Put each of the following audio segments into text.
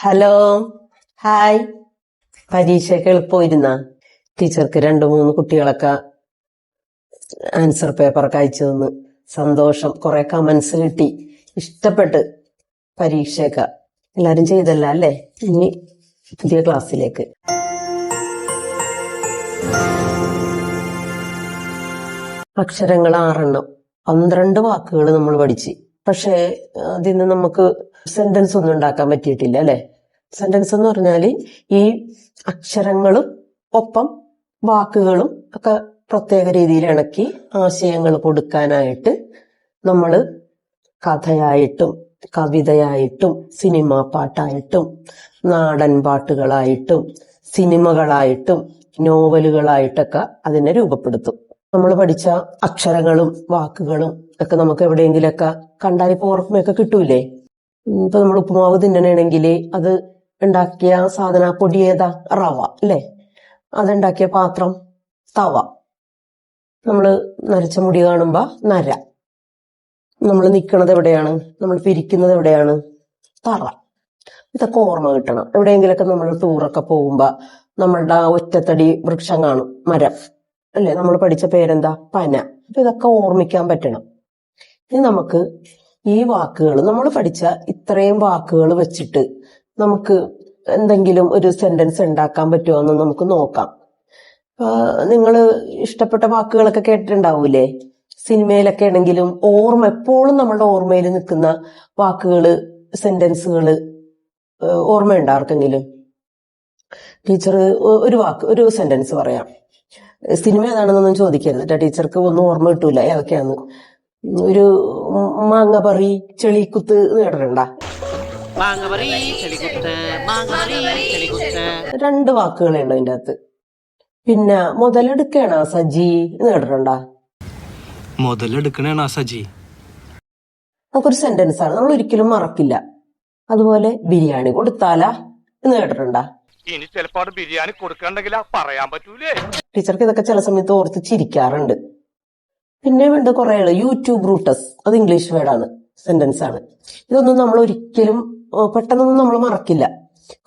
Hello, hi. പരീക്ഷയൊക്കെ എളുപ്പമായിരുന്ന? ടീച്ചർക്ക് 2-3 കുട്ടികളൊക്കെ answer പേപ്പറൊക്കെ അയച്ചു തന്ന് സന്തോഷം. കുറെ കമന്റ്സ് കിട്ടി, ഇഷ്ടപ്പെട്ട്. പരീക്ഷയൊക്കെ എല്ലാരും ചെയ്തല്ല അല്ലേ? ഇനി പുതിയ ക്ലാസ്സിലേക്ക്. അക്ഷരങ്ങൾ 6 12 വാക്കുകൾ നമ്മൾ പഠിച്ച്. പക്ഷേ അതിന്ന് നമുക്ക് സെന്റൻസ് ഒന്നും ഉണ്ടാക്കാൻ പറ്റിയിട്ടില്ല അല്ലെ? സെന്റൻസ് എന്ന് പറഞ്ഞാല് ഈ അക്ഷരങ്ങളും ഒപ്പം വാക്കുകളും ഒക്കെ പ്രത്യേക രീതിയിൽ ഇണക്കി ആശയങ്ങൾ കൊടുക്കാനായിട്ട് നമ്മള് കഥയായിട്ടും കവിതയായിട്ടും സിനിമാ പാട്ടായിട്ടും നാടൻ പാട്ടുകളായിട്ടും സിനിമകളായിട്ടും നോവലുകളായിട്ടൊക്കെ അതിനെ രൂപപ്പെടുത്തും. നമ്മൾ പഠിച്ച അക്ഷരങ്ങളും വാക്കുകളും ഒക്കെ നമുക്ക് എവിടെയെങ്കിലൊക്കെ കണ്ടാൽ ഇപ്പൊ ഓർമ്മയൊക്കെ കിട്ടൂലേ? ഇപ്പൊ നമ്മൾ ഉപ്പുമാവ് തിന്നണമെങ്കിൽ അത് ഉണ്ടാക്കിയ സാധന പൊടി ഏതാ? റവ അല്ലേ? അതുണ്ടാക്കിയ പാത്രം തവ. നമ്മള് നരച്ച മുടി കാണുമ്പോ നര. നമ്മൾ നിൽക്കുന്നത് എവിടെയാണ്? നമ്മൾ പിരിക്കുന്നത് എവിടെയാണ്? തറ. ഇതൊക്കെ ഓർമ്മ കിട്ടണം. എവിടെയെങ്കിലൊക്കെ നമ്മൾ ടൂറൊക്കെ പോകുമ്പോ നമ്മളുടെ ഒറ്റത്തടി വൃക്ഷം കാണും, മരം അല്ലെ? നമ്മൾ പഠിച്ച പേരെന്താ? പന. അപ്പൊ ഇതൊക്കെ ഓർമ്മിക്കാൻ പറ്റണം. ഇനി നമുക്ക് ഈ വാക്കുകൾ, നമ്മൾ പഠിച്ച ഇത്രയും വാക്കുകൾ വെച്ചിട്ട് നമുക്ക് എന്തെങ്കിലും ഒരു സെന്റൻസ് ഉണ്ടാക്കാൻ പറ്റുമോ എന്ന് നമുക്ക് നോക്കാം. നിങ്ങൾ ഇഷ്ടപ്പെട്ട വാക്കുകളൊക്കെ കേട്ടിട്ടുണ്ടാവൂലേ? സിനിമയിലൊക്കെ ആണെങ്കിലും എപ്പോഴും നമ്മളുടെ ഓർമ്മയിൽ നിൽക്കുന്ന വാക്കുകള്, സെന്റൻസുകള് ഓർമ്മയുണ്ടോ ആർക്കെങ്കിലും? ടീച്ചർ ഒരു സെന്റൻസ് പറയാം. സിനിമ ഏതാണെന്നൊന്നും ചോദിക്കരുത് കേട്ടോ, ടീച്ചർക്ക് ഒന്നും ഓർമ്മ കിട്ടൂല ഏതൊക്കെയാന്ന്. ഒരു മാങ്ങ പറി ചെളിക്കുത്ത് കേട്ടിട്ടുണ്ടാ? 2 വാക്കുകളേ ഉള്ളൂ അതിൻ്റെ അകത്ത്. പിന്നെ മുതലെടുക്കണ സജി എന്ന് കേട്ടിട്ടുണ്ടാ? മുതലെടുക്കണ സജി നമുക്കൊരു സെന്റൻസ് ആണ്, നമ്മൾ ഒരിക്കലും മറക്കില്ല. അതുപോലെ ബിരിയാണി കൊടുത്താലാ എന്ന് കേട്ടിട്ടുണ്ടാ? ഇനി ചിലപ്പോ ബിരിയാണി കൊടുക്കണ്ടെങ്കിലാ പറയാൻ പറ്റൂലേ. ടീച്ചർക്ക് ഇതൊക്കെ ചില സമയത്ത് ഓർത്ത് ചിരിക്കാറുണ്ട്. പിന്നെ വേണ്ട കുറെ യൂട്യൂബ് റൂട്ടസ്, അത് ഇംഗ്ലീഷ് വേർഡാണ്, സെന്റൻസ് ആണ്. ഇതൊന്നും നമ്മൾ ഒരിക്കലും പെട്ടെന്നൊന്നും നമ്മൾ മറക്കില്ല,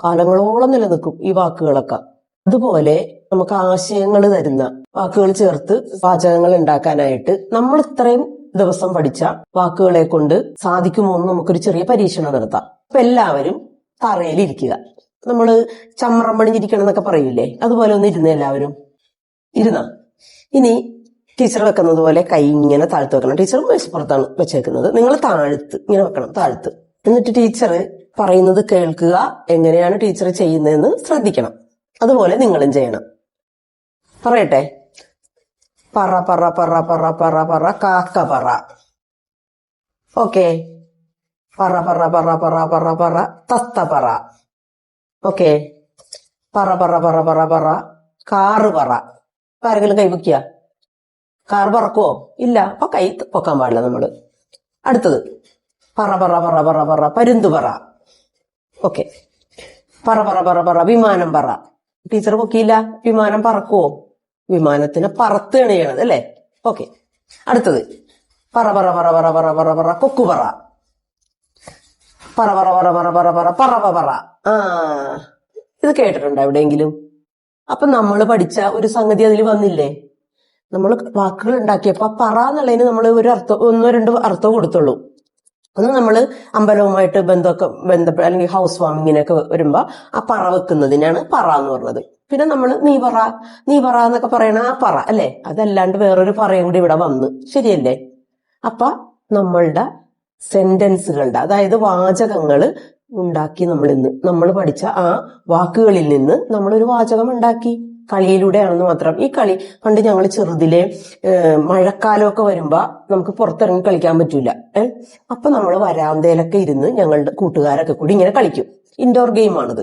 കാലങ്ങളോളം നിലനിൽക്കും ഈ വാക്കുകളൊക്കെ. അതുപോലെ നമുക്ക് ആശയങ്ങൾ തരുന്ന വാക്കുകൾ ചേർത്ത് വാചകങ്ങൾ ഉണ്ടാക്കാനായിട്ട് നമ്മൾ ഇത്രയും ദിവസം പഠിച്ച വാക്കുകളെ കൊണ്ട് സാധിക്കുമോ എന്ന് നമുക്കൊരു ചെറിയ പരീക്ഷണം നടത്താം. അപ്പൊ എല്ലാവരും തറയിലിരിക്കുക. നമ്മള് ചമ്രം പണിഞ്ഞിരിക്കണം എന്നൊക്കെ പറയൂലേ, അതുപോലെ ഒന്ന് ഇരുന്ന് എല്ലാവരും ഇരുന്ന. ഇനി ടീച്ചർ വെക്കുന്നത് പോലെ കൈ ഇങ്ങനെ താഴ്ത്ത് വെക്കണം. ടീച്ചർ മേശപ്പുറത്താണ് വെച്ചേക്കുന്നത്, നിങ്ങൾ താഴ്ത്ത് ഇങ്ങനെ വെക്കണം, താഴ്ത്ത്. എന്നിട്ട് ടീച്ചർ പറയുന്നത് കേൾക്കുക, എങ്ങനെയാണ് ടീച്ചർ ചെയ്യുന്നതെന്ന് ശ്രദ്ധിക്കണം. അതുപോലെ നിങ്ങളും ചെയ്യണം. പറയട്ടെ? പറ പറ പറ പറ പറ പറ കാക്ക പറ. ഓക്കെ. പറ പറ പറ പറ പറ പറ തത്ത പറ. ഓക്കെ. പറ പറ പറ പറ പറ കാറ് പറ. ആരെങ്കിലും കൈ പൊക്കിയ? കാർ പറക്കുവോ? ഇല്ല. അപ്പൊ കൈ പൊക്കാൻ പാടില്ല നമ്മള്. അടുത്തത് പറ പറ പറ പറ പറ പരുന്തു പറ. ഓക്കെ. പറ പറ പറ പറ വിമാനം പറ. ടീച്ചർ പൊക്കിയില്ല. വിമാനം പറക്കുവോ? വിമാനത്തിനെ പറത്തുകയാണ് ചെയ്യണത് അല്ലേ? ഓക്കെ. അടുത്തത് പറ പറ പറ പറ പറ പറ പറ കൊക്കു പറ. പറ പറ പറ പറ പറ പറ പറവ പറ. ഇത് കേട്ടിട്ടുണ്ടോ എവിടെയെങ്കിലും? അപ്പൊ നമ്മൾ പഠിച്ച ഒരു സംഗതി അതിൽ വന്നില്ലേ? നമ്മൾ വാക്കുകൾ ഉണ്ടാക്കിയപ്പോ പറ എന്നുള്ളതിന് നമ്മൾ ഒരു അർത്ഥം, 1-2 അർത്ഥം കൊടുത്തുള്ളൂ. ഒന്ന് നമ്മള് അമ്പലവുമായിട്ട് ബന്ധപ്പെട്ട അല്ലെങ്കിൽ ഹൗസ് വാമിങ്ങിനൊക്കെ വരുമ്പോ ആ പറ വെക്കുന്നതിനാണ് പറ എന്ന് പറഞ്ഞത്. പിന്നെ നമ്മൾ നീ പറ എന്നൊക്കെ പറയണ ആ പറ അല്ലെ? അതല്ലാണ്ട് വേറൊരു പറയും കൂടി ഇവിടെ വന്ന്, ശരിയല്ലേ? അപ്പൊ നമ്മളുടെ സെന്റൻസുകളുടെ, അതായത് വാചകങ്ങള് ഉണ്ടാക്കി നമ്മൾ പഠിച്ച ആ വാക്കുകളിൽ നിന്ന് നമ്മളൊരു വാചകം ഉണ്ടാക്കി. കളിയിലൂടെയാണെന്ന് മാത്രം. ഈ കളി പണ്ട് ഞങ്ങൾ ചെറുതിലെ മഴക്കാലമൊക്കെ വരുമ്പോ നമുക്ക് പുറത്തിറങ്ങി കളിക്കാൻ പറ്റൂല. അപ്പൊ നമ്മൾ വരാന്തയിലൊക്കെ ഇരുന്ന് ഞങ്ങളുടെ കൂട്ടുകാരൊക്കെ കൂടി ഇങ്ങനെ കളിക്കും. ഇൻഡോർ ഗെയിമാണിത്.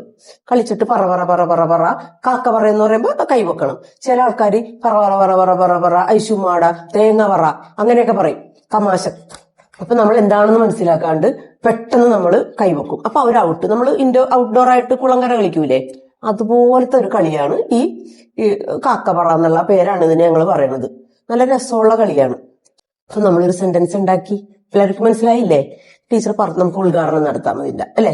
കളിച്ചിട്ട് പറ പറ പറ പറ പറ കാക്ക പറ എന്ന് പറയുമ്പോ കൈവെക്കണം. ചില ആൾക്കാർ പറ പറ പറ പറ പറ പറ ഐശുമാട തേങ്ങ പറ അങ്ങനെയൊക്കെ പറയും, തമാശ. അപ്പൊ നമ്മൾ എന്താണെന്ന് മനസ്സിലാക്കാണ്ട് പെട്ടെന്ന് നമ്മൾ കൈവെക്കും. അപ്പൊ അവർ ഔട്ട്. നമ്മൾ ഔട്ട്ഡോർ ആയിട്ട് കുളങ്കര കളിക്കൂലേ, അതുപോലത്തെ ഒരു കളിയാണ് ഈ കാക്കപ്പറ എന്നുള്ള പേരാണ് ഇതിന് ഞങ്ങൾ പറയണത്. നല്ല രസമുള്ള കളിയാണ്. അപ്പൊ നമ്മളൊരു സെന്റൻസ് ഉണ്ടാക്കി. എല്ലാവർക്കും മനസ്സിലായില്ലേ? ടീച്ചർ പറഞ്ഞു നമുക്ക് ഉദ്ഘാടനം നടത്താൻ മതില്ല അല്ലെ?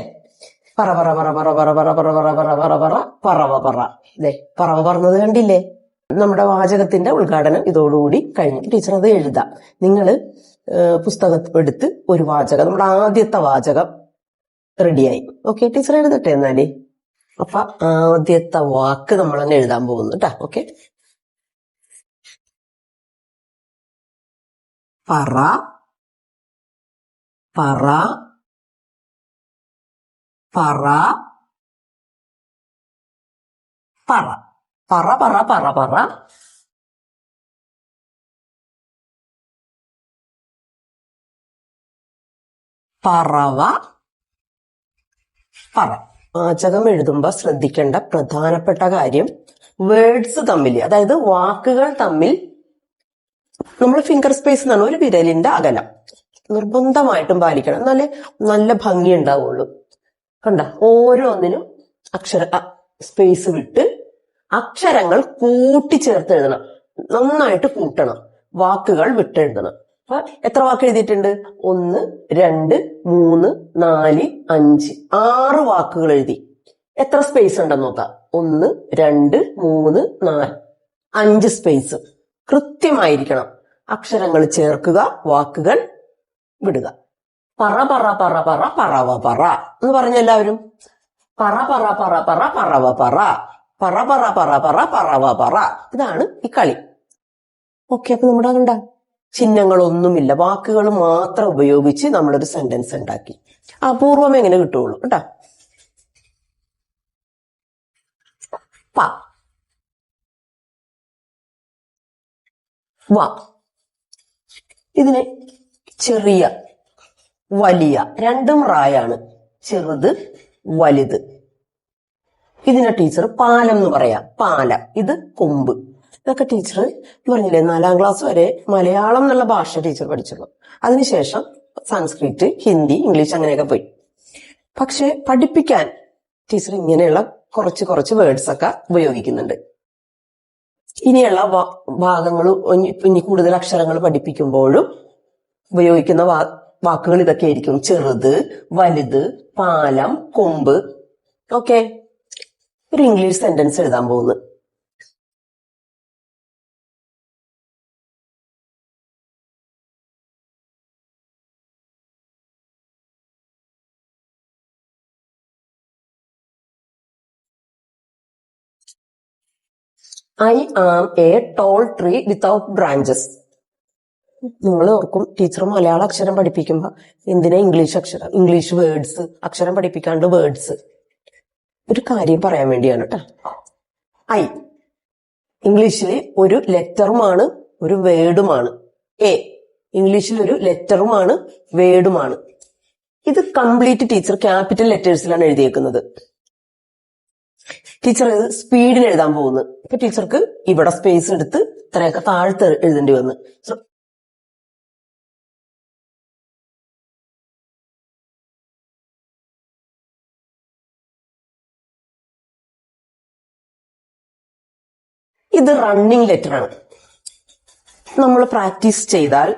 പറ പറ പറ പറ പറ പറ പറ പറ പറ പറ പറ പറവ പറ. ഇതേ പറവ പറഞ്ഞത് കണ്ടില്ലേ? നമ്മുടെ വാചകത്തിന്റെ ഉദ്ഘാടനം ഇതോടുകൂടി കഴിഞ്ഞു. ടീച്ചർ അത് എഴുതാം. നിങ്ങള് പുസ്തകം എടുത്ത് ഒരു വാചകം, നമ്മുടെ ആദ്യത്തെ വാചകം റെഡിയായി. ഓക്കെ, ടീച്ചർ എഴുതട്ടെ എന്നാലേ. അപ്പൊ ആദ്യത്തെ വാക്ക് നമ്മൾ തന്നെ എഴുതാൻ പോകുന്നു കേട്ടാ. ഓക്കെ, പറ പറ പറ പറ പറ പറ പറ പറ പറവ പറ. വാചകം എഴുതുമ്പോ ശ്രദ്ധിക്കേണ്ട പ്രധാനപ്പെട്ട കാര്യം, വേർഡ്സ് തമ്മിൽ, അതായത് വാക്കുകൾ തമ്മിൽ നമ്മൾ ഫിംഗർ സ്പേസ് എന്നാണ്, ഒരു വിരലിന്റെ അകലം നിർബന്ധമായിട്ടും പാലിക്കണം. എന്നാലേ നല്ല ഭംഗി ഉണ്ടാവുള്ളൂ. കണ്ട, ഓരോന്നിനും അക്ഷര സ്പേസ് വിട്ട് അക്ഷരങ്ങൾ കൂട്ടിച്ചേർത്ത് എഴുതണം. നന്നായിട്ട് കൂട്ടണം, വാക്കുകൾ വിട്ടെഴുതണം. അപ്പൊ എത്ര വാക്ക് എഴുതിയിട്ടുണ്ട്? 1, 2, 3, 4, 5, 6 വാക്കുകൾ എഴുതി. എത്ര സ്പേസ് ഉണ്ടെന്ന് നോക്കാം. 1, 2, 3, 4, 5 സ്പേസ് കൃത്യമായിരിക്കണം. അക്ഷരങ്ങൾ ചേർക്കുക, വാക്കുകൾ വിടുക. പറ പറ പറ പറ പറവ പറ എന്ന് പറഞ്ഞ എല്ലാവരും. പറ പറ പറ പറ പറവ പറ, പറ പറ പറ പറ പറവ പറ. ഇതാണ് ഈ കളി. ഓക്കെ, അപ്പൊ നമ്മുടെ കണ്ട ചിഹ്നങ്ങളൊന്നുമില്ല, വാക്കുകൾ മാത്രം ഉപയോഗിച്ച് നമ്മളൊരു സെന്റൻസ് ഉണ്ടാക്കി. അപൂർവം എങ്ങനെ കിട്ടുള്ളൂ കേട്ടാ. പ വ. ഇതിന് ചെറിയ വലിയ രണ്ടും റായാണ്. ചെറുത് വലുത്. ഇതിനെ ടീച്ചർ പാലം എന്ന് പറയാം. പാലം. ഇത് കൊമ്പ്. ഇതൊക്കെ ടീച്ചർ പറഞ്ഞില്ലേ, 4ാം ക്ലാസ് വരെ മലയാളം എന്നുള്ള ഭാഷ ടീച്ചർ പഠിച്ചുള്ളൂ. അതിനുശേഷം സംസ്കൃത്, ഹിന്ദി, ഇംഗ്ലീഷ് അങ്ങനെയൊക്കെ പോയി. പക്ഷെ പഠിപ്പിക്കാൻ ടീച്ചർ ഇങ്ങനെയുള്ള കുറച്ച് വേർഡ്സ് ഒക്കെ ഉപയോഗിക്കുന്നുണ്ട്. ഇനിയുള്ള ഭാഗങ്ങൾ, ഇനി കൂടുതൽ അക്ഷരങ്ങൾ പഠിപ്പിക്കുമ്പോഴും ഉപയോഗിക്കുന്ന വാക്കുകൾ ഇതൊക്കെ ആയിരിക്കും. ചെറുത്, വലുത്, പാലം, കൊമ്പ്. ഓക്കെ, ഒരു ഇംഗ്ലീഷ് സെന്റൻസ് എഴുതാൻ പോകുന്നു. I am a tall tree without branches. നിങ്ങൾ ഓർക്കും, ടീച്ചർ മലയാള അക്ഷരം പഠിപ്പിക്കുമ്പോ എന്തിനാ ഇംഗ്ലീഷ് വേർഡ്സ്, അക്ഷരം പഠിപ്പിക്കാണ്ട് വേർഡ്സ്. ഒരു കാര്യം പറയാൻ വേണ്ടിയാണ് കേട്ടോ. ഐ ഇംഗ്ലീഷിൽ ഒരു ലെറ്ററുമാണ്, ഒരു വേർഡുമാണ്. എ ഇംഗ്ലീഷിൽ ഒരു ലെറ്ററുമാണ്, വേർഡുമാണ്. ഇത് കംപ്ലീറ്റ് ടീച്ചർ ക്യാപിറ്റൽ ലെറ്റേഴ്സിലാണ് എഴുതിയേക്കുന്നത്. ടീച്ചർ ഇത് സ്പീഡിൽ എഴുതാൻ പോകുന്നു. ഇപ്പൊ ടീച്ചർക്ക് ഇവിടെ സ്പേസ് എടുത്ത് ഇത്രയൊക്കെ താഴ്ത്ത് എഴുതേണ്ടി വന്നു. ഇത് റണ്ണിങ് ലെറ്റർ ആണ്. നമ്മൾ പ്രാക്ടീസ് ചെയ്താൽ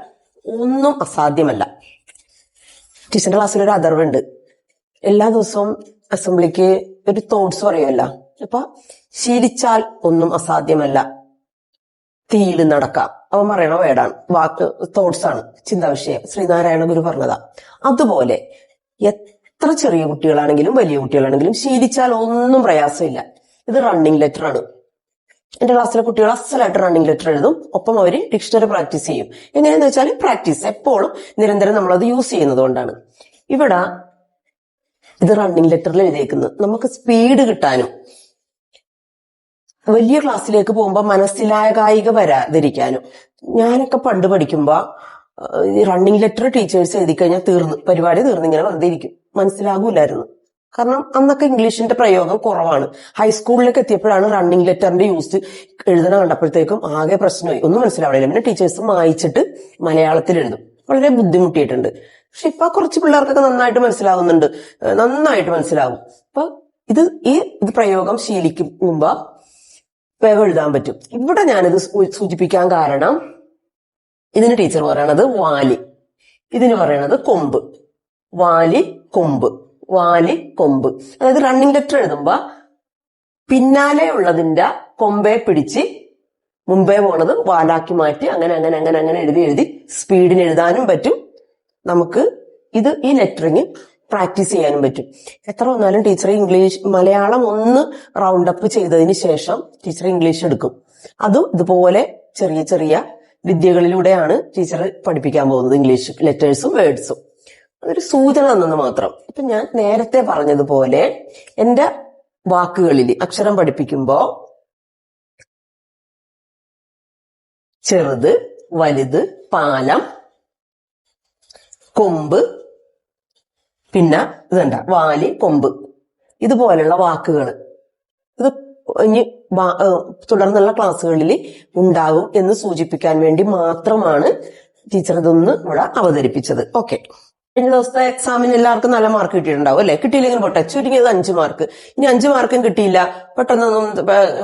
ഒന്നും അസാധ്യമല്ല. ടീച്ചറിന്റെ ക്ലാസ്സിൽ ഒരു അതർവുണ്ട്. എല്ലാ ദിവസവും അസംബ്ലിക്ക് ഒരു തോട്ട്സ് പറയുമല്ലോ. അപ്പൊ ശീലിച്ചാൽ ഒന്നും അസാധ്യമല്ല, തീയിൽ നടക്കാം. അവൻ പറയണ വേടാണ്, വാക്ക് തോട്ട്സ് ആണ്, ചിന്താവിഷയം. ശ്രീനാരായണ ഗുരു പറഞ്ഞതാ. അതുപോലെ എത്ര ചെറിയ കുട്ടികളാണെങ്കിലും വലിയ കുട്ടികളാണെങ്കിലും ശീലിച്ചാൽ ഒന്നും പ്രയാസമില്ല. ഇത് റണ്ണിങ് ലെറ്റർ ആണ്. എന്റെ ക്ലാസ്സിലെ കുട്ടികൾ അസലായിട്ട് റണ്ണിങ് ലെറ്റർ എഴുതും. ഒപ്പം അവര് ഡിക്ഷണറി പ്രാക്ടീസ് ചെയ്യും. എങ്ങനെയാന്ന് വെച്ചാൽ പ്രാക്ടീസ് എപ്പോഴും നിരന്തരം നമ്മളത് യൂസ് ചെയ്യുന്നത് കൊണ്ടാണ്. ഇവിടെ ഇത് റണ്ണിങ് ലെറ്ററിൽ എഴുതിയേക്കുന്നത്. നമുക്ക് സ്പീഡ് കിട്ടാനും വലിയ ക്ലാസ്സിലേക്ക് പോകുമ്പോ മനസ്സിലാകായിക വരാതിരിക്കാനും. ഞാനൊക്കെ പണ്ട് പഠിക്കുമ്പോ റണ്ണിങ് ലെറ്റർ ടീച്ചേഴ്സ് എഴുതി കഴിഞ്ഞാൽ തീർന്നു, പരിപാടി തീർന്നു, ഇങ്ങനെ വെറുതെ ഇരിക്കും, മനസ്സിലാകൂലായിരുന്നു. കാരണം അന്നൊക്കെ ഇംഗ്ലീഷിന്റെ പ്രയോഗം കുറവാണ്. ഹൈസ്കൂളിലേക്ക് എത്തിയപ്പോഴാണ് റണ്ണിങ് ലെറ്ററിന്റെ യൂസ് എഴുതണ കണ്ടപ്പോഴത്തേക്കും ആകെ പ്രശ്നമായി, ഒന്നും മനസ്സിലാവില്ല. പിന്നെ ടീച്ചേഴ്സ് വായിച്ചിട്ട് മലയാളത്തിൽ എഴുതും. വളരെ ബുദ്ധിമുട്ടിയിട്ടുണ്ട്. പക്ഷെ ഇപ്പൊ കുറച്ച് പിള്ളേർക്കൊക്കെ നന്നായിട്ട് മനസ്സിലാവുന്നുണ്ട്, നന്നായിട്ട് മനസ്സിലാവും. അപ്പൊ ഇത് പ്രയോഗം ശീലിക്കുമ്പോ വേഗം എഴുതാൻ പറ്റും. ഇവിടെ ഞാനിത് സൂചിപ്പിക്കാൻ കാരണം, ഇതിന് ടീച്ചർ പറയണത് വാലി, ഇതിന് പറയണത് കൊമ്പ്. വാലി, കൊമ്പ്. വാല്, കൊമ്പ്. അതായത് റണ്ണിങ് ലെറ്റർ എഴുതുമ്പോ പിന്നാലെ ഉള്ളതിന്റെ കൊമ്പെ പിടിച്ച് മുമ്പേ പോണത് വാലാക്കി മാറ്റി അങ്ങനെ അങ്ങനെ അങ്ങനെ അങ്ങനെ എഴുതി സ്പീഡിന് എഴുതാനും പറ്റും. നമുക്ക് ഈ ലെറ്ററിങ് പ്രാക്ടീസ് ചെയ്യാനും പറ്റും. എത്ര വന്നാലും ടീച്ചർ മലയാളം ഒന്ന് റൗണ്ട് അപ്പ് ചെയ്തതിന് ശേഷം ടീച്ചർ ഇംഗ്ലീഷ് എടുക്കും. അതും ഇതുപോലെ ചെറിയ ചെറിയ വിദ്യകളിലൂടെയാണ് ടീച്ചർ പഠിപ്പിക്കാൻ പോകുന്നത്. ഇംഗ്ലീഷ് ലെറ്റേഴ്സും വേർഡ്സും അതൊരു സൂചന തന്നെന്ന് മാത്രം. ഇപ്പൊ ഞാൻ നേരത്തെ പറഞ്ഞതുപോലെ എന്റെ വാക്കുകളിൽ അക്ഷരം പഠിപ്പിക്കുമ്പോ ചെറുത്, വലുത്, പാലം, കൊമ്പ്, പിന്നെ ഇതുണ്ട വാല്, കൊമ്പ്, ഇതുപോലുള്ള വാക്കുകൾ ഇത് ഇനി തുടർന്നുള്ള ക്ലാസ്സുകളിൽ ഉണ്ടാകും എന്ന് സൂചിപ്പിക്കാൻ വേണ്ടി മാത്രമാണ് ടീച്ചർ ഇതൊന്ന് ഇവിടെ അവതരിപ്പിച്ചത്. ഓക്കെ, കഴിഞ്ഞ ദിവസത്തെ എക്സാമിന് എല്ലാവർക്കും നല്ല മാർക്ക് കിട്ടിയിട്ടുണ്ടാവും അല്ലെ? കിട്ടിയില്ലെങ്കിൽ പോട്ടെ, ചുരുങ്ങിയത് 5 മാർക്ക്. ഇനി 5 മാർക്കും കിട്ടിയില്ല, പെട്ടെന്നൊന്നും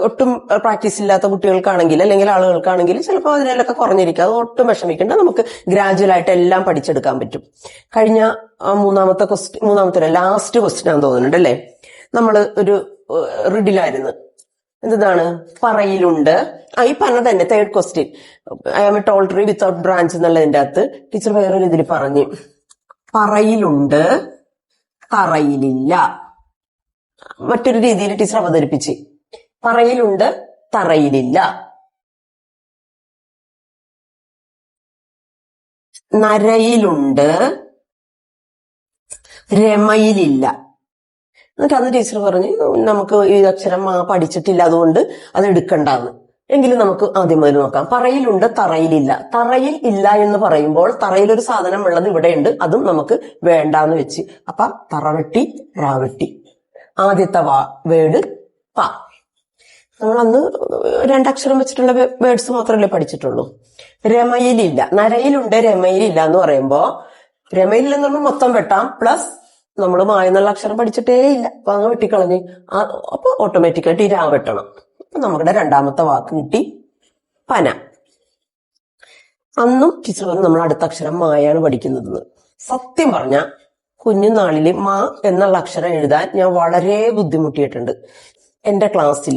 ഒട്ടും പ്രാക്ടീസ് ഇല്ലാത്ത കുട്ടികൾക്കാണെങ്കിൽ അല്ലെങ്കിൽ ആളുകൾക്കാണെങ്കിൽ ചിലപ്പോൾ അതിനൊക്കെ കുറഞ്ഞിരിക്കും. അത് ഒട്ടും വിഷമിക്കേണ്ട, നമുക്ക് ഗ്രാജുവൽ ആയിട്ട് എല്ലാം പഠിച്ചെടുക്കാൻ പറ്റും. കഴിഞ്ഞ മൂന്നാമത്തെ ലാസ്റ്റ് ക്വസ്റ്റ്യൻ ആണെന്ന് തോന്നുന്നുണ്ട് അല്ലെ? നമ്മള് ഒരു റിഡിലായിരുന്നു. എന്താണ്? പറയിലുണ്ട്. ഈ പറഞ്ഞ തന്നെ third question, I am a tall tree without branch എന്നുള്ളതിന്റെ അകത്ത് ടീച്ചർ വേറൊരു ഇതിൽ പറഞ്ഞു, പറയിലുണ്ട്, തറയിലില്ല. മറ്റൊരു രീതിയിൽ ടീച്ചർ അവതരിപ്പിച്ച്, പറയിലുണ്ട്, തറയിലില്ല. നരയിലുണ്ട്, രമയിലില്ല. എന്നിട്ട് അന്ന് ടീച്ചർ പറഞ്ഞു നമുക്ക് ഈ അക്ഷരം പഠിച്ചിട്ടില്ല, അതുകൊണ്ട് അത് എടുക്കണ്ടാന്ന്. എങ്കിലും നമുക്ക് ആദ്യം മുതൽ നോക്കാം. പറയിലുണ്ട്, തറയിലില്ല. തറയിൽ ഇല്ല എന്ന് പറയുമ്പോൾ തറയിലൊരു സാധനം ഉള്ളത് ഇവിടെയുണ്ട്, അതും നമുക്ക് വേണ്ടാന്ന് വെച്ച്. അപ്പൊ തറവെട്ടി, റാവെട്ടി. ആദ്യത്തെ വേർഡ് പ. നമ്മൾ അന്ന് 2 അക്ഷരം വെച്ചിട്ടുള്ള വേർഡ്സ് മാത്രമല്ലേ പഠിച്ചിട്ടുള്ളൂ. രമയിലില്ല. നരയിലുണ്ട്, രമയിലില്ല എന്ന് പറയുമ്പോ രമയിലെന്ന് പറയുമ്പോൾ മൊത്തം വെട്ടാം, പ്ലസ് നമ്മൾ മായെന്നുള്ള അക്ഷരം പഠിച്ചിട്ടേ ഇല്ല, അപ്പൊ അങ്ങ് വെട്ടിക്കളഞ്ഞ്. അപ്പൊ ഓട്ടോമാറ്റിക്കായിട്ട് ഈ രാ വെട്ടണം. അപ്പൊ നമ്മുടെ രണ്ടാമത്തെ വാക്ക് കിട്ടി, പന. അന്നും ടീച്ചർ പറഞ്ഞു നമ്മൾ അടുത്ത അക്ഷരം മായാണ് പഠിക്കുന്നത്. സത്യം പറഞ്ഞ കുഞ്ഞുനാളില് മാ എന്നുള്ള അക്ഷരം എഴുതാൻ ഞാൻ വളരെ ബുദ്ധിമുട്ടിയിട്ടുണ്ട്. എന്റെ ക്ലാസ്സിൽ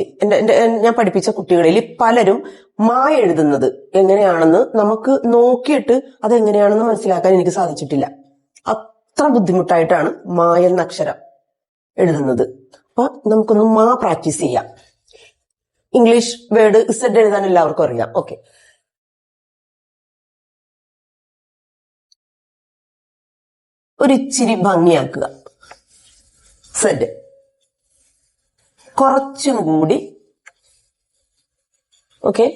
ഞാൻ പഠിപ്പിച്ച കുട്ടികളിൽ പലരും മാ എഴുതുന്നത് എങ്ങനെയാണെന്ന് നമുക്ക് നോക്കിയിട്ട് അതെങ്ങനെയാണെന്ന് മനസ്സിലാക്കാൻ എനിക്ക് സാധിച്ചിട്ടില്ല. അത്ര ബുദ്ധിമുട്ടായിട്ടാണ് മാ എന്ന അക്ഷരം എഴുതുന്നത്. അപ്പൊ നമുക്കൊന്ന് മാ പ്രാക്ടീസ് ചെയ്യാം. ഇംഗ്ലീഷ് വേർഡ് ഇസഡ് എഴുതാൻ എല്ലാവർക്കും അറിയാം. ഓക്കെ, ഒരിച്ചിരി ഭംഗിയാക്കുക. സെഡ് കുറച്ചും കൂടി. ഓക്കെ,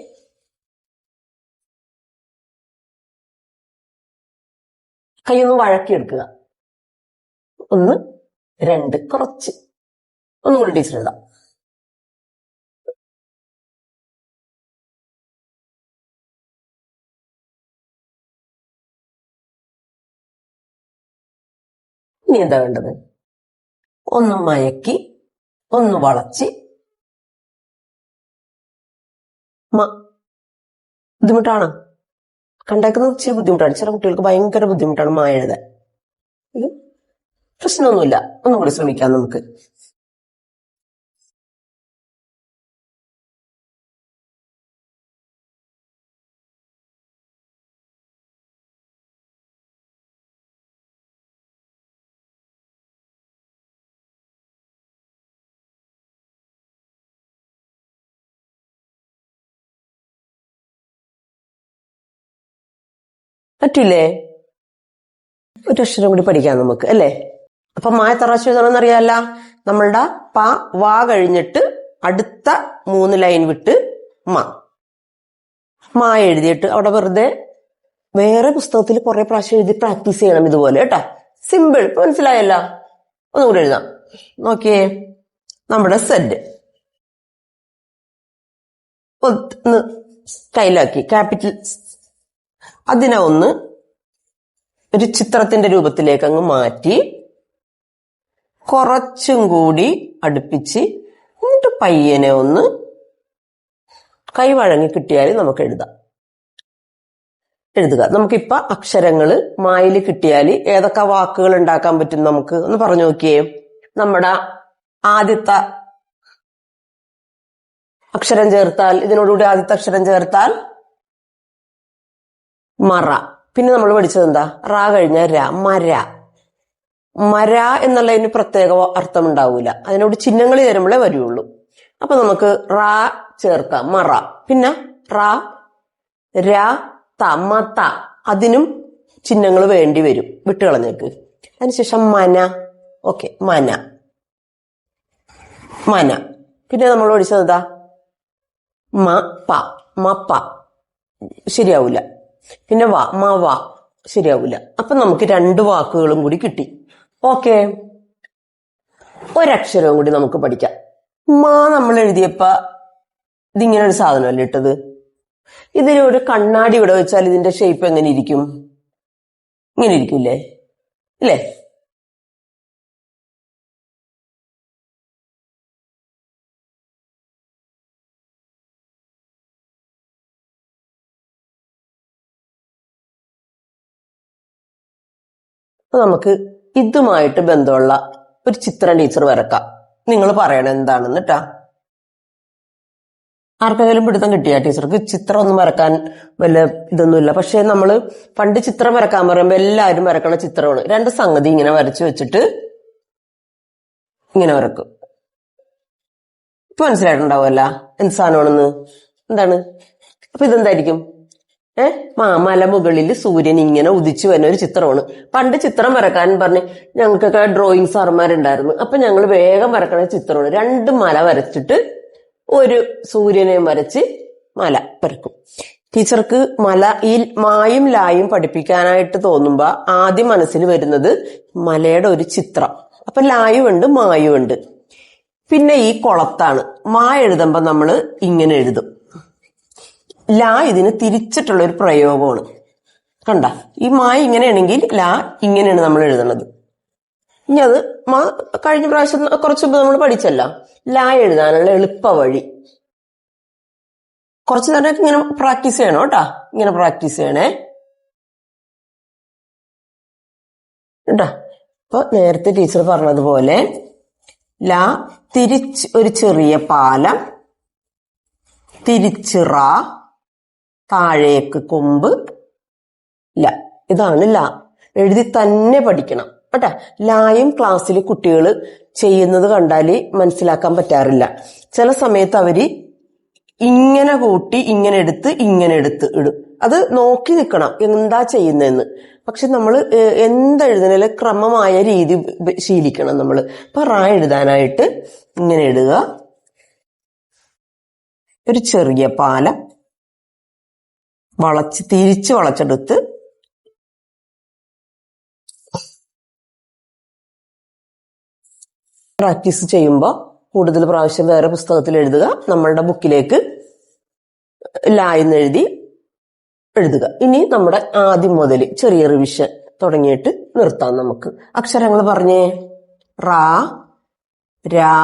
കൈയൊന്ന് വഴക്കിയെടുക്കുക. 1, 2, കുറച്ച്. ഒന്നുകൂടി ടീച്ചർ എഴുതാം. ഇനി എന്താ വേണ്ടത്? ഒന്ന് മയക്കി, ഒന്ന് വളച്ച്. ബുദ്ധിമുട്ടാണ് കണ്ടേക്കുന്നത്, ഇച്ചിരി ബുദ്ധിമുട്ടാണ്. ചില കുട്ടികൾക്ക് ഭയങ്കര ബുദ്ധിമുട്ടാണ് മായ എഴുതാൻ. പ്രശ്നമൊന്നുമില്ല, ഒന്നും കൂടി ശ്രമിക്കാം നമുക്ക്. പറ്റൂലേ? ഒരു അക്ഷരം കൂടി പഠിക്കാം നമുക്ക് അല്ലേ? അപ്പൊ മായ തറാശു എഴുതണമെന്ന് അറിയാല്ല. നമ്മളുടെ പ വാ കഴിഞ്ഞിട്ട് അടുത്ത 3 ലൈൻ വിട്ട് മാ എഴുതിയിട്ട് അവിടെ വെറുതെ വേറെ പുസ്തകത്തിൽ കുറെ പ്രാവശ്യം എഴുതി പ്രാക്ടീസ് ചെയ്യണം ഇതുപോലെ കേട്ടോ. സിമ്പിൾ, മനസ്സിലായല്ല? ഒന്നുകൂടി എഴുതാം. നോക്കിയേ, നമ്മുടെ സെഡ് ഒന്ന് സ്റ്റൈലാക്കി ക്യാപിറ്റൽ, അതിനെ ഒന്ന് ഒരു ചിത്രത്തിന്റെ രൂപത്തിലേക്ക് അങ്ങ് മാറ്റി കുറച്ചും കൂടി അടുപ്പിച്ച് എന്നിട്ട് പയ്യനെ ഒന്ന് കൈവഴങ്ങി കിട്ടിയാൽ നമുക്ക് എഴുതാം. എഴുതുക. നമുക്കിപ്പൊ അക്ഷരങ്ങള് മായില് കിട്ടിയാൽ ഏതൊക്കെ വാക്കുകൾ ഉണ്ടാക്കാൻ പറ്റും നമുക്ക് ഒന്ന് പറഞ്ഞു നോക്കിയേ. നമ്മുടെ ആദ്യത്തെ അക്ഷരം ചേർത്താൽ, ഇതിനോടുകൂടി ആദ്യത്തെ അക്ഷരം ചേർത്താൽ മറ. പിന്നെ നമ്മൾ പഠിച്ചത് എന്താ? റാ കഴിഞ്ഞ ര, മര. മര എന്നുള്ളതിന് പ്രത്യേക അർത്ഥം ഉണ്ടാവൂല, അതിനോട് ചിഹ്നങ്ങൾ ചേരുമ്പോഴേ വരുള്ളൂ. അപ്പൊ നമുക്ക് റാ ചേർക്കാം, മറ. പിന്നെ റാ, ര, ത, മത. അതിനും ചിഹ്നങ്ങൾ വേണ്ടി വരും, വിട്ടുകളഞ്ഞേക്ക്. അതിനുശേഷം മന. ഓക്കെ, മന, മന. പിന്നെ നമ്മൾ പഠിച്ചത് എന്താ? മ, പ, മപ്പ. ശരിയാവൂല. പിന്നെ വ, മവ. ശരിയാവൂല. അപ്പൊ നമുക്ക് 2 വാക്കുകളും കൂടി കിട്ടി. ഓക്കെ, ഒരക്ഷരവും കൂടി നമുക്ക് പഠിക്കാം. മാ നമ്മൾ എഴുതിയപ്പ ഇതിങ്ങനെ ഒരു സാധനമല്ലേ ഇട്ടത്. ഇതിന് ഒരു കണ്ണാടി ഇവിടെ വെച്ചാൽ ഇതിന്റെ ഷേപ്പ് എങ്ങനെ ഇരിക്കും? ഇങ്ങനെ ഇരിക്കില്ലേ, അല്ലേ? അപ്പൊ നമുക്ക് ഇതുമായിട്ട് ബന്ധമുള്ള ഒരു ചിത്രം ടീച്ചർ വരക്കാം. നിങ്ങൾ പറയണം എന്താണെന്ന് ട്ടാ. ആർക്കെങ്കിലും പിടുത്തം കിട്ടിയ ടീച്ചർക്ക് ചിത്രം ഒന്നും വരക്കാൻ വല്ല ഇതൊന്നുമില്ല. പക്ഷെ നമ്മള് പണ്ട് ചിത്രം വരക്കാൻ പറയുമ്പോ എല്ലാവരും വരക്കണ ചിത്രമാണ്. 2 സംഗതി ഇങ്ങനെ വരച്ചു വെച്ചിട്ട് ഇങ്ങനെ വരക്കും. ഇപ്പൊ മനസ്സിലായിട്ടുണ്ടാവുമല്ല എന്ത് സാധനമാണെന്ന്. എന്താണ്? അപ്പൊ ഇതെന്തായിരിക്കും? മലമുകളിൽ സൂര്യൻ ഇങ്ങനെ ഉദിച്ചു വരുന്ന ഒരു ചിത്രമാണ്. പണ്ട് ചിത്രം വരക്കാൻ പറഞ്ഞ് ഞങ്ങൾക്കൊക്കെ ഡ്രോയിങ് സാർമാരുണ്ടായിരുന്നു. അപ്പൊ ഞങ്ങൾ വേഗം വരക്കണ ചിത്രമാണ്. 2 മല വരച്ചിട്ട് ഒരു സൂര്യനെയും വരച്ച് മല വരക്കും. ടീച്ചർക്ക് ഈ മായും ലായും പഠിപ്പിക്കാനായിട്ട് തോന്നുമ്പോ ആദ്യം മനസ്സിൽ വരുന്നത് മലയുടെ ഒരു ചിത്രം. അപ്പൊ ലായും ഉണ്ട്, മായും ഉണ്ട്. പിന്നെ ഈ കുളത്താണ്. മാ എഴുതുമ്പോ നമ്മള് ഇങ്ങനെ എഴുതും. ലാ ഇതിന് തിരിച്ചിട്ടുള്ള ഒരു പ്രയോഗമാണ്. കണ്ട, ഈ മായ ഇങ്ങനെയാണെങ്കിൽ ലാ ഇങ്ങനെയാണ് നമ്മൾ എഴുതുന്നത്. ഇനി അത് കഴിഞ്ഞ പ്രാവശ്യം കുറച്ച് മുമ്പ് നമ്മൾ പഠിച്ചല്ല, ലാ എഴുതാനുള്ള എളുപ്പ വഴി. കുറച്ച് നേരമൊക്കെ ഇങ്ങനെ പ്രാക്ടീസ് ചെയ്യണം കേട്ടാ. ഇങ്ങനെ പ്രാക്ടീസ് ചെയ്യണേ കേട്ടാ. അപ്പൊ നേരത്തെ ടീച്ചർ പറഞ്ഞതുപോലെ ലാ തിരിച്ച് ഒരു ചെറിയ പാലം, തിരിച്ചിറ, താഴേക്ക് കൊമ്പ്, ല. ഇതാണ് ല. എഴുതി തന്നെ പഠിക്കണം കേട്ടാ. ലായും ക്ലാസ്സിൽ കുട്ടികൾ ചെയ്യുന്നത് കണ്ടാല് മനസ്സിലാക്കാൻ പറ്റാറില്ല. ചില സമയത്ത് അവര് ഇങ്ങനെ കൂട്ടി ഇങ്ങനെ എടുത്ത് ഇടും. അത് നോക്കി നിൽക്കണം എന്താ ചെയ്യുന്നതെന്ന്. പക്ഷെ നമ്മൾ എന്തെഴുതണേലും ക്രമമായ രീതി ശീലിക്കണം നമ്മൾ. ഇപ്പൊ റാ എഴുതാനായിട്ട് ഇങ്ങനെ ഇടുക, ഒരു ചെറിയ പാലം തിരിച്ച് വളച്ചെടുത്ത് പ്രാക്ടീസ് ചെയ്യുമ്പോൾ കൂടുതൽ പ്രാവശ്യം വേറെ പുസ്തകത്തിൽ എഴുതുക, നമ്മളുടെ ബുക്കിലേക്ക് ലായെന്ന് എഴുതുക. ഇനി നമ്മുടെ ആദ്യം മുതൽ ചെറിയ റിവിഷൻ തുടങ്ങിയിട്ട് നിർത്താം നമുക്ക്. അക്ഷരങ്ങൾ പറഞ്ഞേ. റാ, രാ,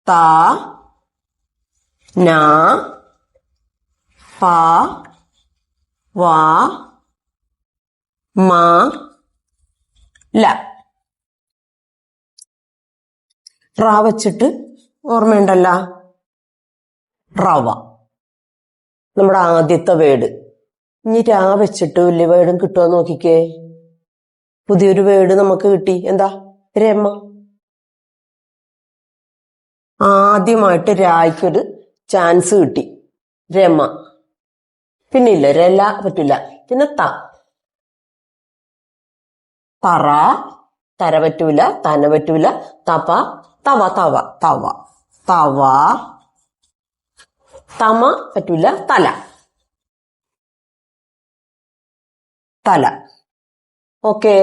താ, നാ, പാ, വാ, മാ, ല. റാ വെച്ചിട്ട് ഓർമ്മയുണ്ടല്ല, റവ നമ്മുടെ ആദ്യത്തെ വേർഡ്. ഇനി രാ വെച്ചിട്ട് വലിയ വേർഡും കിട്ടുമോ നോക്കിക്കേ. പുതിയൊരു വേർഡ് നമുക്ക് കിട്ടി. എന്താ? രമ. ആദ്യമായിട്ട് രായ്ക്കൊരു ചാൻസ് കിട്ടി. രമ. പിന്നെ ഇല്ല, രല പറ്റില്ല. പിന്നെ തറ, തര പറ്റൂല, തന പറ്റൂല. തപ, തവ, തവ, തവ, തവ. തമ പറ്റൂല, തല, തല. ഓക്കെ,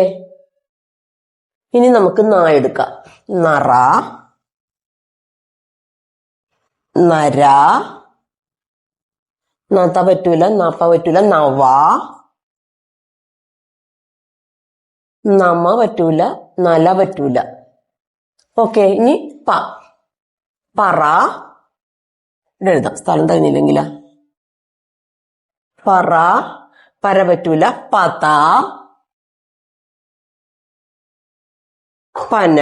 ഇനി നമുക്ക് നാ എടുക്കാം. നറ, നര, നത പറ്റൂല, നപ്പ പറ്റൂല, നവ, നമ പറ്റൂല, നല പറ്റൂല. ഓക്കെ, ഇനി പറ. ഇവിടെ എഴുതാം, സ്ഥലം തന്നില്ലെങ്കിലാ. പറ, പര പറ്റൂല, പത, പന,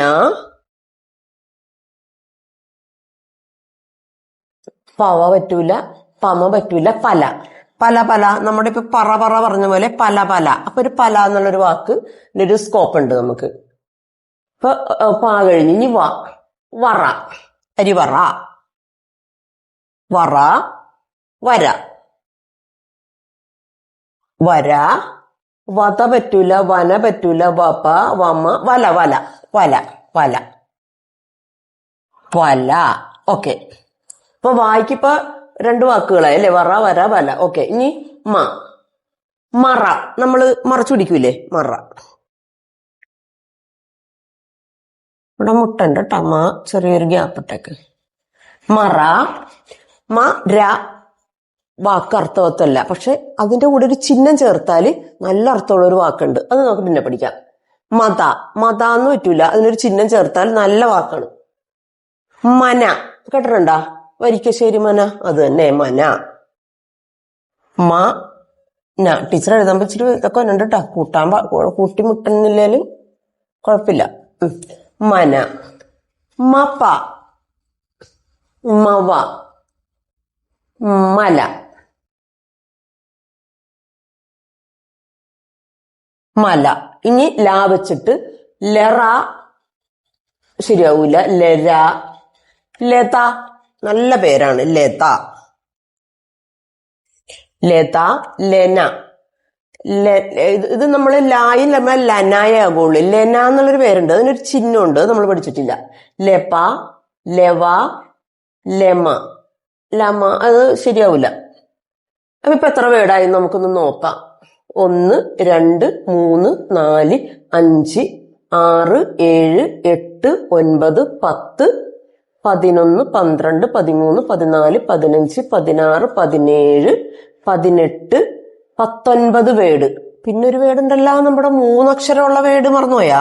പവ പറ്റൂല, പമ പറ്റൂല, പല. പല പല, നമ്മുടെ ഇപ്പൊ പറ പറ പറഞ്ഞ പോലെ പല പല. അപ്പൊ ഒരു പല എന്നുള്ളൊരു വാക്ക് ഒരു സ്കോപ്പ് ഉണ്ട് നമുക്ക്. ഇപ്പൊ പാ കഴിഞ്ഞ് ഇനി വറ, അരിവറ, വറ, വര, വര, വത പറ്റൂല, വന പറ്റൂല, വപ, വമ, വല, വല, വല, വല, വല. ഓക്കെ. ഇപ്പൊ വായിക്കിപ്പോ 2 വാക്കുകളായി അല്ലെ? വറ, വര, വല. ഓക്കെ. ഇനി മറ. നമ്മള് മറച്ചു പിടിക്കൂലേ? മറ. ഇവിടെ മുട്ടണ്ട് കേട്ടോ. ചെറിയൊരു ഗ്യാപ്പ് ഇട്ടേക്ക്. മറ, മര. വാക്ക് അർത്ഥവത്തല്ല, പക്ഷെ അതിന്റെ കൂടെ ഒരു ചിഹ്നം ചേർത്താല് നല്ല അർത്ഥമുള്ള ഒരു വാക്കുണ്ട്. അത് നമുക്ക് പിന്നെ പഠിക്കാം. മത എന്ന് പറ്റൂല, അതിനൊരു ചിഹ്നം ചേർത്താൽ നല്ല വാക്കാണ്. മന കേട്ടിട്ടുണ്ടാ? വരിക്കശ്ശേരി മന, അത് തന്നെ മന. ടീച്ചർ എഴുതാൻ ഇച്ചിരി ഇതൊക്കെ ഉണ്ട് കേട്ടാ. കൂട്ടി മുട്ടുന്നില്ലേലും കുഴപ്പമില്ല. മന, മപ, മവ, മല, മല. ഇനി ലാ വെച്ചിട്ട് ലറ ശരിയാവൂല. ലര, ലത. നല്ല പേരാണ് ലത, ലത, ലെന. ഇത് നമ്മള് ലായും ലനായ ആകുള്ളൂ. ലെന എന്നുള്ളൊരു പേരുണ്ട്, അതിനൊരു ചിഹ്നമുണ്ട്, നമ്മൾ പഠിച്ചിട്ടില്ല. ലെപ, ലെവ, ലെമ, ലമ. അത് ശരിയാവൂല. അപ്പൊ ഇപ്പൊ എത്ര വേർഡായി നമുക്കൊന്ന് നോക്കാം. 1, 2, 3, 4, 5, 6, 7, 8, 9, 10, 11, 12, 13, 14, 15, 16, 17, 18, 19 വേർഡ്. പിന്നെ ഒരു വേർഡ് ഉണ്ടല്ലോ, നമ്മുടെ 3 അക്ഷരമുള്ള വേർഡ് മറന്നുപോയാ?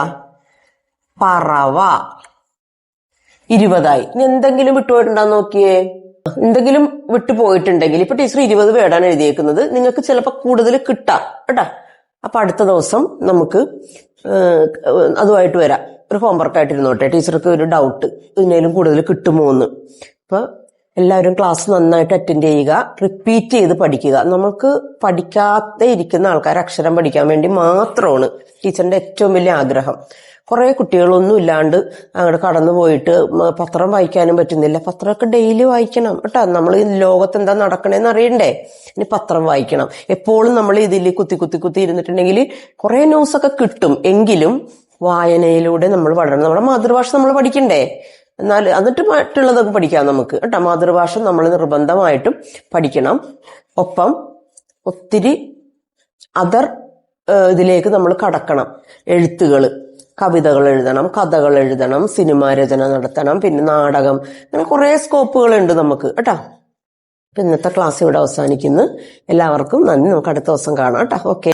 പറവ. 20ആയി. ഇനി എന്തെങ്കിലും വിട്ടുപോയിട്ടുണ്ടാന്ന് നോക്കിയേ. എന്തെങ്കിലും വിട്ടുപോയിട്ടുണ്ടെങ്കിൽ ഇപ്പൊ ടീച്ചർ 20 വേർഡാണ് എഴുതിയേക്കുന്നത്. നിങ്ങൾക്ക് ചിലപ്പോ കൂടുതൽ കിട്ടാം കേട്ടാ. അപ്പൊ അടുത്ത ദിവസം നമുക്ക് അതുമായിട്ട് വരാം. ഒരു ഹോംവർക്ക് ആയിട്ടിരുന്നോട്ടെ. ടീച്ചർക്ക് ഒരു ഡൗട്ട്, ഇതിനേലും കൂടുതൽ കിട്ടുമോ എന്ന്. അപ്പൊ എല്ലാവരും ക്ലാസ് നന്നായിട്ട് അറ്റൻഡ് ചെയ്യുക, റിപ്പീറ്റ് ചെയ്ത് പഠിക്കുക. നമുക്ക് പഠിക്കാതെ ഇരിക്കുന്ന ആൾക്കാർ അക്ഷരം പഠിക്കാൻ വേണ്ടി മാത്രമാണ് ടീച്ചറിന്റെ ഏറ്റവും വലിയ ആഗ്രഹം. കുറെ കുട്ടികളൊന്നും ഇല്ലാണ്ട് അങ്ങോട്ട് കടന്നു പോയിട്ട് പത്രം വായിക്കാനും പറ്റുന്നില്ല. പത്രമൊക്കെ ഡെയിലി വായിക്കണം കേട്ടോ. നമ്മൾ ഈ ലോകത്ത് എന്താ നടക്കണേന്ന് അറിയണ്ടേ? ഇനി പത്രം വായിക്കണം. എപ്പോഴും നമ്മൾ ഇതിൽ കുത്തി ഇരുന്നിട്ടുണ്ടെങ്കിൽ കുറെ ന്യൂസൊക്കെ കിട്ടും. എങ്കിലും വായനയിലൂടെ നമ്മൾ വളരണം. നമ്മുടെ മാതൃഭാഷ നമ്മൾ പഠിക്കണ്ടേ? എന്നിട്ട് മറ്റുള്ളതൊക്കെ പഠിക്കാം നമുക്ക് കേട്ടോ. മാതൃഭാഷ നമ്മൾ നിർബന്ധമായിട്ടും പഠിക്കണം. ഒപ്പം ഒത്തിരി ഇതിലേക്ക് നമ്മൾ കടക്കണം. എഴുത്തുകള്, കവിതകൾ എഴുതണം, കഥകൾ എഴുതണം, സിനിമാ രചന നടത്തണം, പിന്നെ നാടകം, അങ്ങനെ കുറെ സ്കോപ്പുകളുണ്ട് നമുക്ക് കേട്ടോ. ഇന്നത്തെ ക്ലാസ് ഇവിടെ അവസാനിക്കുന്നു. എല്ലാവർക്കും നന്ദി. നമുക്ക് അടുത്ത ദിവസം കാണാം കേട്ടോ. ഓക്കെ.